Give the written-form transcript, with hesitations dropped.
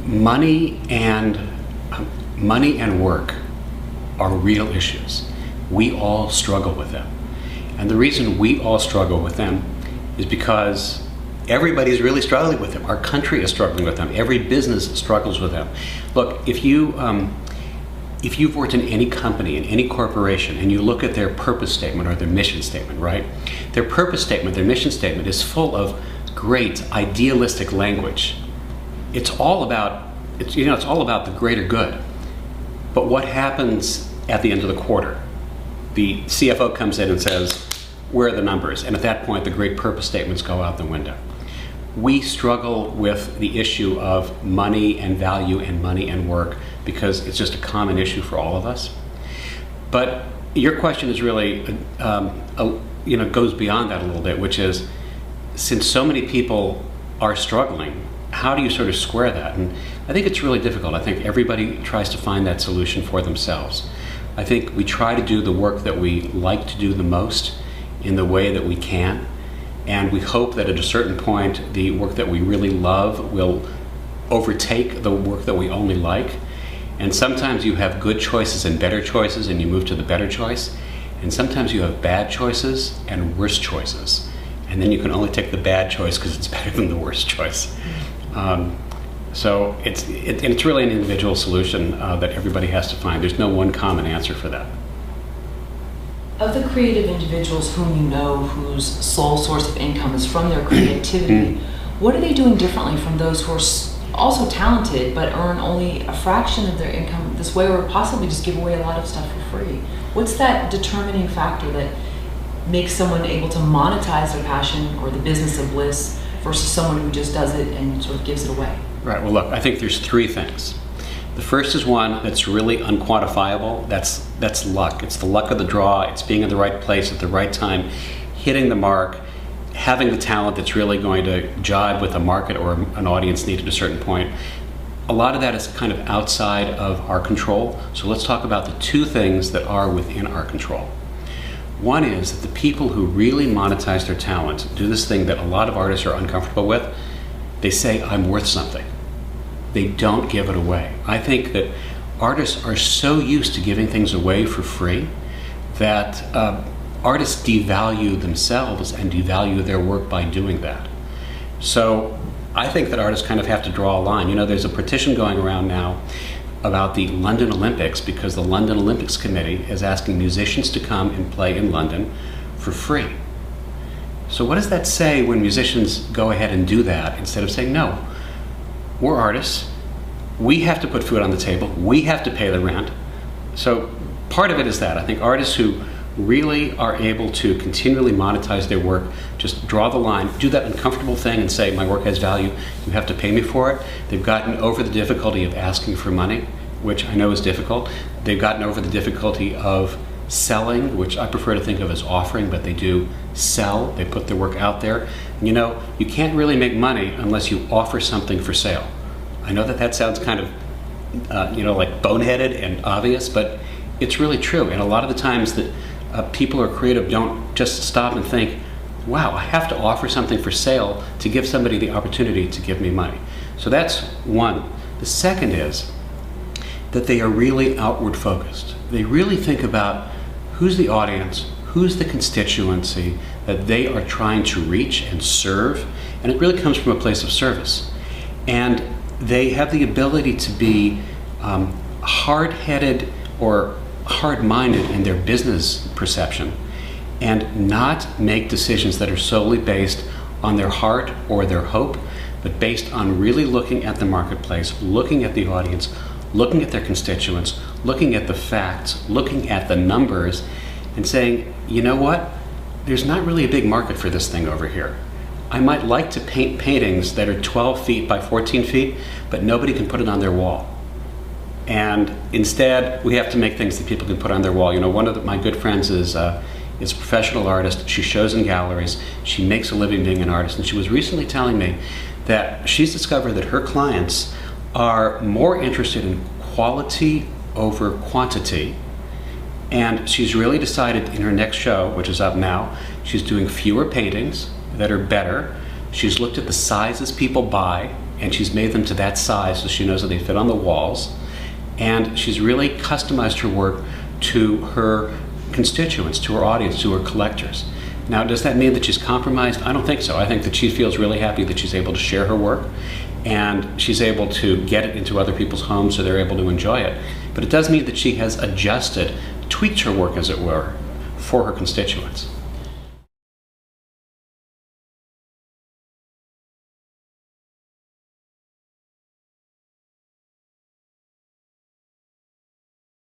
money and work are real issues. We all struggle with them. And the reason we all struggle with them is because everybody's really struggling with them. Our country is struggling with them. Every business struggles with them. Look, if you've worked in any company, in any corporation, and you look at their purpose statement or their mission statement, right? Their purpose statement, their mission statement is full of great idealistic language. It's all about the greater good. But what happens at the end of the quarter? The CFO comes in and says, where are the numbers? And at that point, the great purpose statements go out the window. We struggle with the issue of money and value and money and work because it's just a common issue for all of us. But your question is really, goes beyond that a little bit, which is, since so many people are struggling, how do you sort of square that? And I think it's really difficult. I think everybody tries to find that solution for themselves. I think we try to do the work that we like to do the most in the way that we can, and we hope that at a certain point the work that we really love will overtake the work that we only like. And sometimes you have good choices and better choices and you move to the better choice, and sometimes you have bad choices and worse choices, and then you can only take the bad choice because it's better than the worst choice. So it's really an individual solution that everybody has to find. There's no one common answer for that. Of the creative individuals whom you know, whose sole source of income is from their creativity, what are they doing differently from those who are also talented but earn only a fraction of their income this way, or possibly just give away a lot of stuff for free? What's that determining factor that makes someone able to monetize their passion or the business of bliss versus someone who just does it and sort of gives it away? Right, well look, I think there's three things. The first is one that's really unquantifiable. That's luck. It's the luck of the draw. It's being in the right place at the right time, hitting the mark, having the talent that's really going to jibe with a market or an audience need at a certain point. A lot of that is kind of outside of our control. So let's talk about the two things that are within our control. One is that the people who really monetize their talent do this thing that a lot of artists are uncomfortable with. They say, I'm worth something. They don't give it away. I think that artists are so used to giving things away for free that artists devalue themselves and devalue their work by doing that. So I think that artists kind of have to draw a line. You know, there's a petition going around now about the London Olympics because the London Olympics Committee is asking musicians to come and play in London for free. So what does that say when musicians go ahead and do that instead of saying, no, we're artists, we have to put food on the table, we have to pay the rent. So part of it is that. I think artists who really are able to continually monetize their work just draw the line, do that uncomfortable thing and say, my work has value, you have to pay me for it. They've gotten over the difficulty of asking for money, which I know is difficult. They've gotten over the difficulty of selling, which I prefer to think of as offering, but they do sell. They put their work out there. And you know, you can't really make money unless you offer something for sale. I know that that sounds kind of, like boneheaded and obvious, but it's really true. And a lot of the times that people who are creative don't just stop and think, wow, I have to offer something for sale to give somebody the opportunity to give me money. So that's one. The second is that they are really outward focused. They really think about who's the audience, who's the constituency that they are trying to reach and serve, and it really comes from a place of service. And they have the ability to be hard-headed or hard-minded in their business perception and not make decisions that are solely based on their heart or their hope, but based on really looking at the marketplace, looking at the audience, looking at their constituents, looking at the facts, looking at the numbers, and saying, you know what? There's not really a big market for this thing over here. I might like to paint paintings that are 12 feet by 14 feet, but nobody can put it on their wall. And instead, we have to make things that people can put on their wall. You know, one of my good friends is a professional artist. She shows in galleries. She makes a living being an artist. And she was recently telling me that she's discovered that her clients are more interested in quality over quantity. And she's really decided in her next show, which is up now, she's doing fewer paintings that are better. She's looked at the sizes people buy and she's made them to that size so she knows that they fit on the walls. And she's really customized her work to her constituents, to her audience, to her collectors. Now, does that mean that she's compromised? I don't think so. I think that she feels really happy that she's able to share her work, and she's able to get it into other people's homes so they're able to enjoy it. But it does mean that she has adjusted, tweaked her work, as it were, for her constituents.